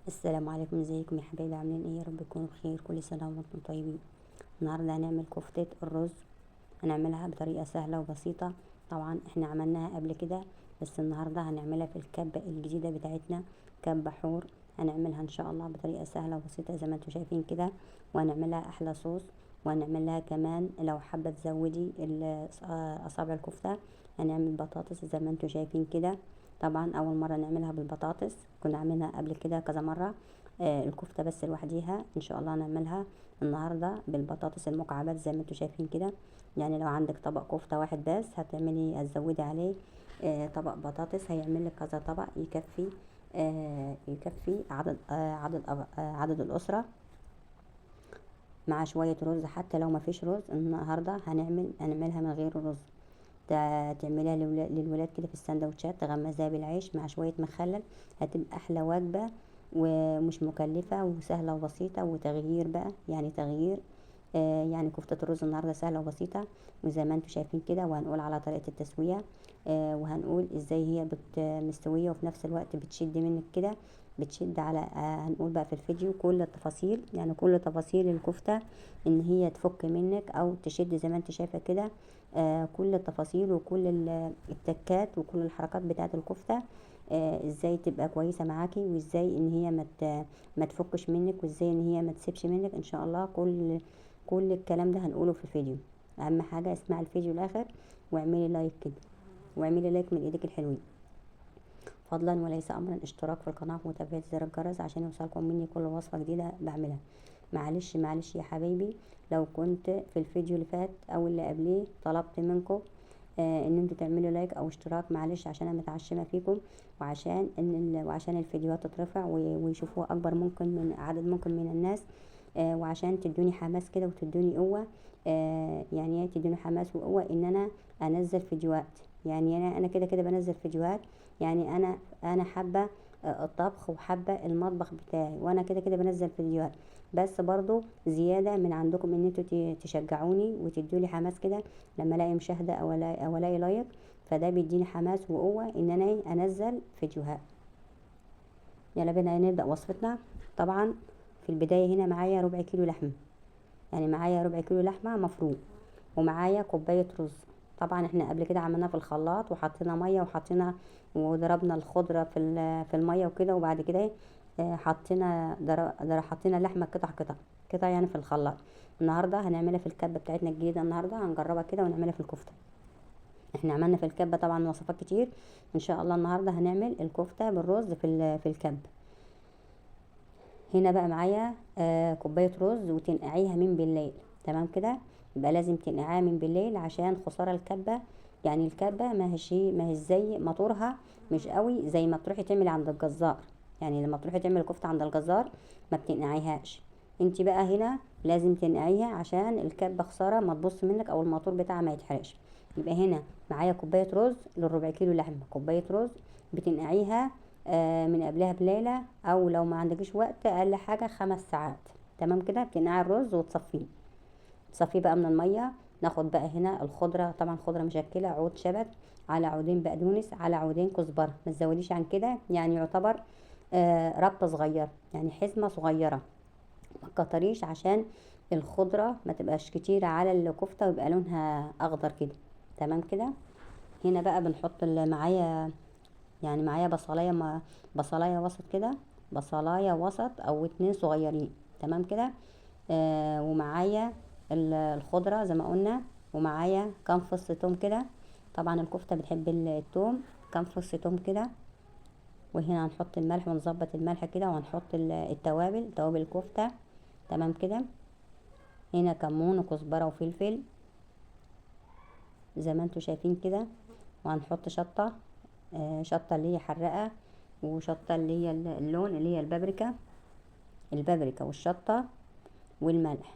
السلام عليكم، ازيكم يا حبايبي؟ عاملين ايه؟ يا رب تكونوا بخير. كل سنه وانتم طيبين. النهارده هنعمل كفته الرز. هنعملها بطريقه سهله وبسيطه. طبعا احنا عملناها قبل كده، بس النهارده هنعملها في الكبه الجديده بتاعتنا، كبه حور. هنعملها ان شاء الله بطريقه سهله وبسيطه زي ما انتم شايفين كده، وهنعملها احلى صوص. وهنعملها كمان لو حابه تزودي اصابع الكفته، هنعمل بطاطس زي ما انتم شايفين كده. طبعا اول مره نعملها بالبطاطس، كنا عاملينها قبل كده كذا مره. الكفته بس لوحديها، ان شاء الله نعملها النهارده بالبطاطس المكعبات زي ما انتم شايفين كده. يعني لو عندك طبق كفته واحد بس، هتزودي عليه طبق بطاطس، هيعمل لك كذا طبق يكفي. يكفي عدد الاسره، مع شويه رز. حتى لو ما فيش رز النهارده هنعملها من غير رز. تعمليها للولاد كده في السندوتشات، تغمزيها بالعيش مع شوية مخلل. هتبقى أحلى وجبة، ومش مكلفة وسهلة وبسيطة، وتغيير بقى، يعني تغيير. يعني كفتة الرز النهاردة سهلة وبسيطة، وزي ما انتم شايفين كده. وهنقول على طريقة التسوية، وهنقول ازاي هي مستوية وفي نفس الوقت بتشد منك كده، بتشد على هنقول بقى في الفيديو كل التفاصيل، يعني كل تفاصيل الكفتة، ان هي تفك منك او تشد زي ما انت شايفة كده. كل التفاصيل وكل التكات وكل الحركات بتاعة الكفتة، ازاي تبقى كويسة معاكي، وازاي ان هي ما تفكش منك، وازاي ان هي ما تسيبش منك ان شاء الله. كل الكلام ده هنقوله في الفيديو. اهم حاجة اسمعي الفيديو الاخر، واعملي لايك كده، واعملي لايك من ايدك الحلوين. فضلا وليس امرا اشتراك في القناة ومتابعة زر الجرس عشان يوصلكم مني كل وصفة جديدة بعملها. معلش معلش يا حبايبي، لو كنت في الفيديو اللي فات او اللي قبليه طلبت منكم ان انتوا تعملوا لايك او اشتراك، معلش عشان انا متعشمه فيكم، وعشان الفيديوهات تترفع ويشوفوها اكبر ممكن من عدد ممكن من الناس. وعشان تدوني حماس كده وتدوني قوه. يعني تدوني حماس وقوه ان انا انزل فيديوهات. يعني انا كده كده بنزل فيديوهات. يعني انا حابه الطبخ وحابه المطبخ بتاعي، وانا كده كده بنزل فيديوهات. بس برضو زياده من عندكم ان انتوا تشجعوني وتدولي حماس كده، لما الاقي مشاهده او الاقي لايك، فده بيديني حماس وقوه ان انا انزل فيديوهات. يلا بينا نبدا وصفتنا. طبعا في البدايه هنا معايا ربع كيلو لحمه، يعني معايا ربع كيلو لحمه مفروم، ومعايا كوبايه رز. طبعا احنا قبل كده عملناه في الخلاط، وحطينا ميه وضربنا الخضره في الميه وكده، وبعد كده حطينا اللحمه قطع يعني في الخلاط. النهارده هنعملها في الكبه بتاعتنا الجديده، النهارده هنجربها كده ونعملها في الكفته. احنا عملنا في الكبه طبعا وصفات كتير، ان شاء الله النهارده هنعمل الكفته بالرز في الكبه. هنا بقى معايا كوبايه رز، وتنقعيها من بالليل. تمام كده، يبقى لازم تنقعيها من بالليل عشان خساره الكبه. يعني الكبه ما هي زي موتورها، مش قوي زي ما تروحي تعملي عند الجزار. يعني لما تروحي تعملي كفته عند الجزار ما بتنقعيهاش. انت بقى هنا لازم تنقعيها عشان الكبه خساره ما تبص منك او الموتور بتاعها ما يتحرقش. يبقى هنا معايا كوبايه رز للربع كيلو لحمه، كوبايه رز بتنقعيها من قبلها بليلة، او لو ما عندكش وقت اقل حاجة 5 ساعات. تمام كده، بتنقعي الرز وتصفيه. تصفيه بقى من المية. ناخد بقى هنا الخضرة، طبعا خضرة مشكلة، عود شبت على عودين بقدونس على عودين كزبرة، ما تزوديش عن كده، يعني يعتبر ربطة صغيرة، يعني حزمة صغيرة. ما تكتريش عشان الخضرة ما تبقاش كتيرة على الكفتة ويبقى لونها اخضر كده. تمام كده. هنا بقى بنحط اللي معايا، يعني معايا بصلايه وسط كده، بصلايه وسط او 2 صغيرين. تمام كده. ومعايا الخضره زي ما قلنا، ومعايا كام فص توم كده. طبعا الكفته بتحب التوم. كام فص توم كده. وهنا هنحط الملح ونظبط الملح كده، وهنحط توابل الكفته. تمام كده. هنا كمون وكزبره وفلفل زي ما انتوا شايفين كده. وهنحط شطه، شطه اللي هي حراقه، وشطه اللي هي اللون اللي هي البابريكا والشطه والملح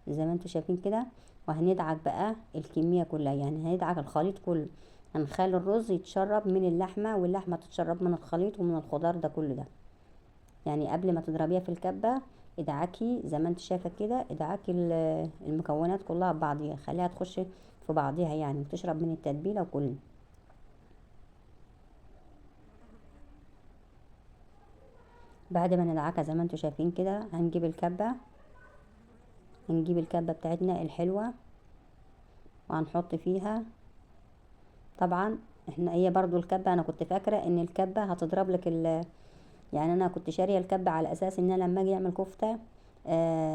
زي ما انتوا شايفين كده. وهندعك بقى الكميه كلها، يعني هندعك الخليط كله. هنخلي الرز يتشرب من اللحمه، واللحمه تتشرب من الخليط ومن الخضار ده كله ده. يعني قبل ما تضربيها في الكبه، ادعكي زي ما انت شايفه كده، ادعكي المكونات كلها ببعضيها، خليها تخش في بعضيها يعني، وتشرب من التتبيله وكله. بعد ما ندعكها زي ما انتوا شايفين كده، هنجيب الكبة بتاعتنا الحلوة وهنحط فيها. طبعا هي برضو الكبة، انا كنت فاكرة ان الكبة هتضرب لك يعني انا كنت شارية الكبة على اساس ان انا لما اجي اعمل كفتة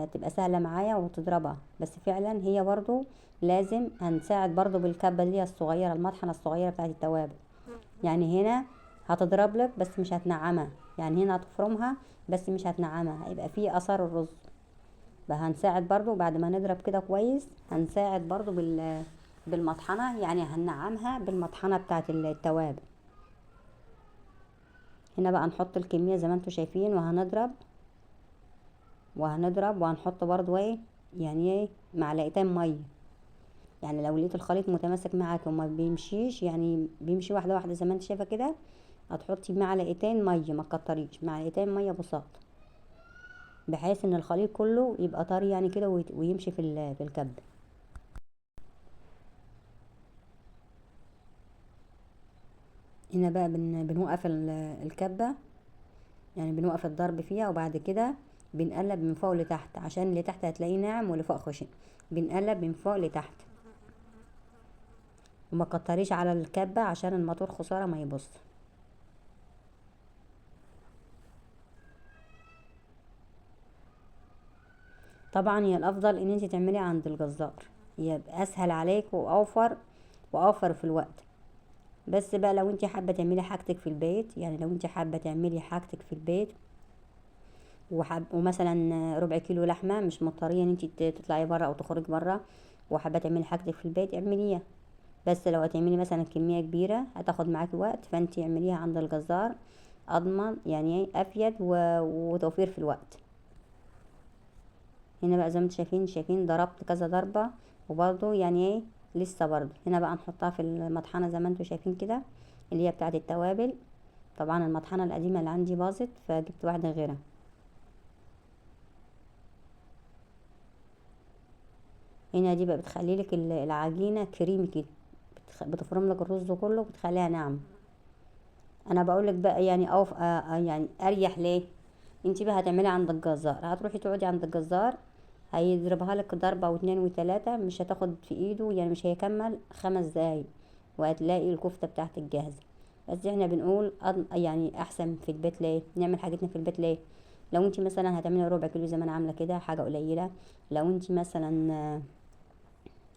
تبقى سهلة معايا وتضربها، بس فعلا هي برضو لازم هنساعد برضو بالكبة اللي هي الصغيرة، المطحنة الصغيرة بتاعت التوابل. يعني هنا هتضرب لك بس مش هتنعمها، يعني هنا هتفرمها بس مش هتنعمها، هيبقى فيه اثار الرز. هنساعد برضو بعد ما نضرب كده كويس، هنساعد برضو بالمطحنة، يعني هننعمها بالمطحنة بتاعت التوابل. هنا بقى نحط الكمية زي ما انتوا شايفين، وهنضرب وهنحط برضو يعني معلقتين مية. يعني لو لقيت الخليط متماسك معاك وما بيمشيش، يعني بيمشي واحدة واحدة زي ما انت شايفة كده، هتحطي معلقتين مية، ما تكتريش، معلقتين مية بساط، بحيث ان الخليط كله يبقى طري يعني كده ويمشي في الكب. هنا بقى بنوقف الكبة، يعني بنوقف الضرب فيها، وبعد كده بنقلب من فوق لتحت، عشان اللي تحت هتلاقيه ناعم واللي فوق خشن. بنقلب من فوق لتحت، وما كتريش على الكبة عشان الموتور خسارة ما يبص. طبعا هي الافضل ان انت تعملي عند الجزار، هي اسهل عليك واوفر في الوقت. بس بقى لو انت حابه تعملي حاجتك في البيت، يعني لو انت حابه تعملي حاجتك في البيت ومثلا ربع كيلو لحمه، مش مضطريه ان انت تطلعي بره او تخرجي بره، وحابه تعملي حاجتك في البيت اعمليها. بس لو هتعملي مثلا كميه كبيره هتاخد معاكي وقت، فانت اعمليها عند الجزار، اضمن يعني افيد وتوفير في الوقت. هنا بقى زي ما انتم شايفين ضربت كذا ضربه، وبرضو يعني لسه برضو هنا بقى نحطها في المطحنه زي ما انتم شايفين كده، اللي هي بتاعه التوابل. طبعا المطحنه القديمه اللي عندي باظت، فجبت واحده غيرها. هنا دي بقى بتخلي لك العجينه كريمي كده، بتفرم لك الرز كله وبتخليها ناعمه. انا بقول لك بقى يعني يعني اريح ليه. انت بقى هتعملي عند الجزار، هتروحي تقعدي عند الجزار، هيضربها لك ضربة واتنين وتلاتة، مش هتاخد في ايده، يعني مش هيكمل 5 دقايق، وهتلاقي الكفتة بتاعتك جاهزة. بس احنا بنقول يعني احسن في البيت ليه، نعمل حاجتنا في البيت ليه. لو انت مثلا هتعملي ربع كيلو زي ما انا عامله كده، حاجه قليله. لو انت مثلا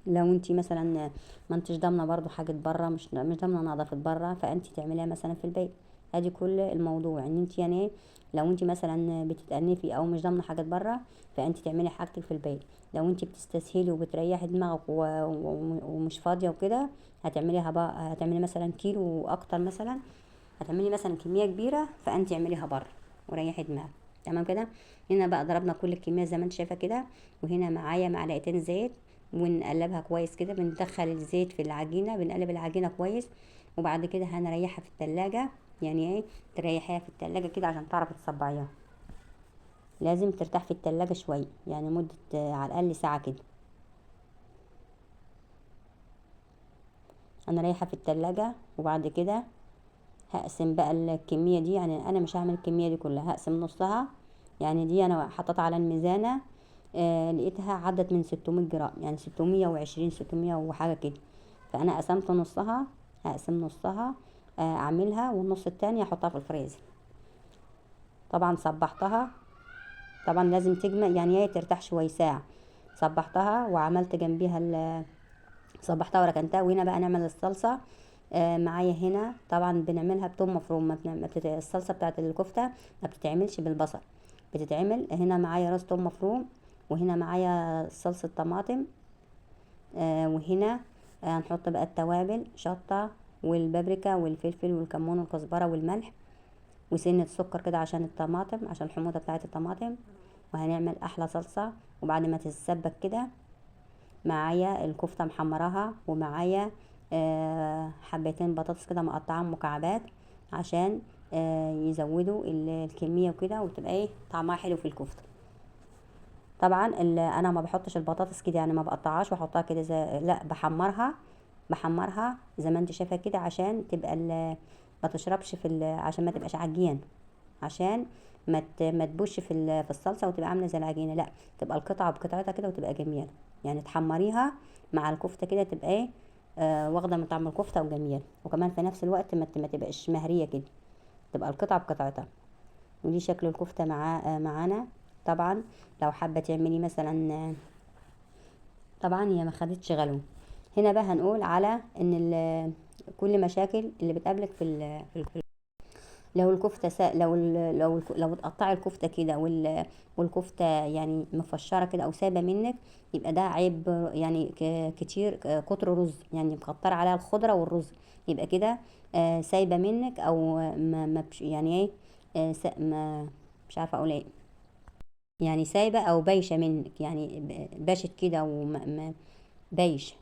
لو انت مثلا ما انتش ضامنه برضو حاجه بره، مش ضامنه نظافه بره، فانت تعمليها مثلا في البيت. ادي كل الموضوع ان انت يعني لو انت مثلا بتتأنفي او مش ضامنه حاجه بره، فانت تعملي حاجتك في البيت. لو انت بتستسهلي وبتريحي دماغك ومش فاضيه وكده، هتعمليها بقى، هتعملي مثلا كيلو واكتر، مثلا هتعملي مثلا كميه كبيره، فانت اعمليها بره وريحي دماغك. تمام كده. هنا بقى ضربنا كل الكميه زي ما انت شايفه كده، وهنا معايا معلقتين زيت، ونقلبها كويس كده، بندخل الزيت في العجينه، بنقلب العجينه كويس، وبعد كده هنريحها في التلاجة. يعني تريحيها في التلاجة كده عشان تعرفي تصبعيها، لازم ترتاح في التلاجة شويه، يعني مده على الاقل ساعه كده. انا رايحه في التلاجة، وبعد كده هقسم بقى الكميه دي، يعني انا مش هعمل الكميه دي كلها، هقسم نصها. يعني دي انا حطيتها على الميزانه، لقيتها عدت من 600 جرام، يعني 620 600 وحاجه كده، فانا قسمت نصها، هقسم نصها اعملها، والنص التاني احطها في الفريزر. طبعا صبحتها، طبعا لازم تجمع، يعني هي ترتاح شويه ساعه. صبحتها وعملت جنبيها صبحتها وركنتها. وهنا بقى نعمل الصلصه. معايا هنا طبعا بنعملها بتوم مفروم، الصلصه بتاعت الكفته ما بتتعملش بالبصل، بتتعمل هنا معايا راس توم مفروم، وهنا معايا صلصه طماطم، وهنا هنحط بقى التوابل، شطه والبابريكا والفلفل والكمون والكزبره والملح، وسنه سكر كده عشان الطماطم، عشان الحموضه بتاعت الطماطم. وهنعمل احلى صلصه. وبعد ما تتسبك كده، معايا الكفتة محمراها، ومعايا حبتين بطاطس كده مقطعاهم مكعبات، عشان يزودوا الكمية وكده، وتبقى طعمها حلو في الكفتة. طبعا انا ما بحطش البطاطس كده، يعني ما بقطعهاش واحطها كده زي، لا، بحمرها زي ما انت شايفه كده، عشان تبقى ما تشربش عشان ما تبقاش عجين، عشان ما تبوش في الصلصه وتبقى عامله زي العجينه، لا، تبقى القطعه بقطعتها كده وتبقى جميله. يعني تحمريها مع الكفته كده تبقى ايه، واخده من طعم الكفته وجميله، وكمان في نفس الوقت ما تبقاش مهريه كده، تبقى القطعه بقطعتها. ودي شكل الكفته معانا. طبعا لو حابه تعملي مثلا طبعا هي ما خدتش غلو. هنا بقى هنقول على ان كل مشاكل اللي بتقابلك لو الكفته لو تقطعي الكفته كده والكفته يعني مفشره كده او سايبه منك، يبقى ده عيب يعني كتير كتر رز، يعني مكتر عليها الخضره والرز، يبقى كده سايبه منك او يعني ايه، ما مش عارفه اقول ايه، يعني سايبه او بايشه منك، يعني باشت كده بايش.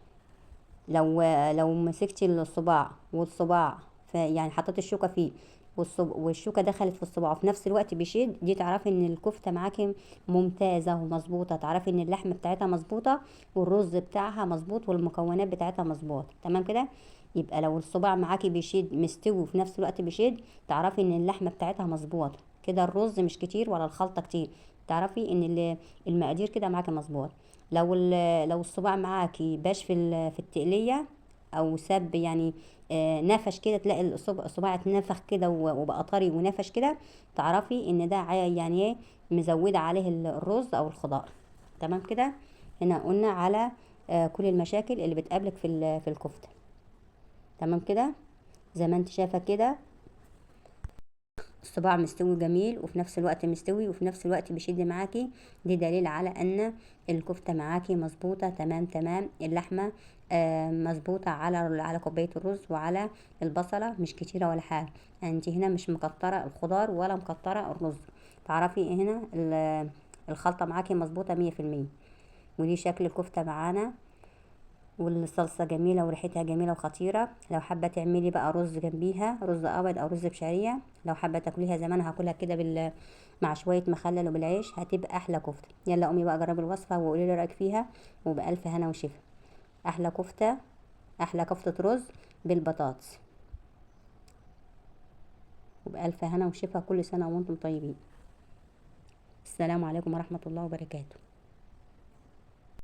لو مسكتي الصباع والصباع يعني حطيت الشوكه فيه والشوكه دخلت في الصباع وفي نفس الوقت بيشد، دي تعرفي ان الكفته معاكي ممتازه ومظبوطه، تعرفي ان اللحمه بتاعتها مظبوطه والرز بتاعها مظبوط والمكونات بتاعتها مظبوط تمام كده. يبقى لو الصباع معاكي بيشد مستوي وفي نفس الوقت بيشد، تعرفي ان اللحمه بتاعتها مظبوطه كده، الرز مش كتير ولا الخلطه كتير، تعرفي ان المقادير كده معاكي مظبوط. لو الصباع معاكي باش في التقليه او ساب يعني نفش كده، تلاقي الصباع اتنفخ كده وبقى طري ونفش كده، تعرفي ان ده يعني ايه، مزوده عليه الرز او الخضار تمام كده. هنا قلنا على كل المشاكل اللي بتقابلك في الكفته تمام كده. زي ما انت شايفه كده الصباع مستوي جميل وفي نفس الوقت مستوي وفي نفس الوقت بيشد معاكي، دي دليل على ان الكفته معاكي مظبوطه تمام تمام. اللحمه مظبوطه على كوبايه الرز وعلى البصله مش كتيره ولا حاجه، يعني انت هنا مش مكتره الخضار ولا مكتره الرز، تعرفي هنا الخلطه معاكي مظبوطه 100%. ودي شكل الكفته معانا، والصلصة جميلة وريحتها جميلة وخطيرة. لو حابة تعملي بقى رز جنبيها، رز ابيض او رز بشعرية، لو حابة تاكليها زي ما انا هاكلها كده مع شوية مخلل وبالعيش، هتبقى احلى كفتة. يلا قومي بقى جربي الوصفة وقولي لي رايك فيها، وبألف هنا وشفا. احلى كفتة، احلى كفتة رز بالبطاطس، وبألف هنا وشفا. كل سنة وانتم طيبين. السلام عليكم ورحمة الله وبركاته.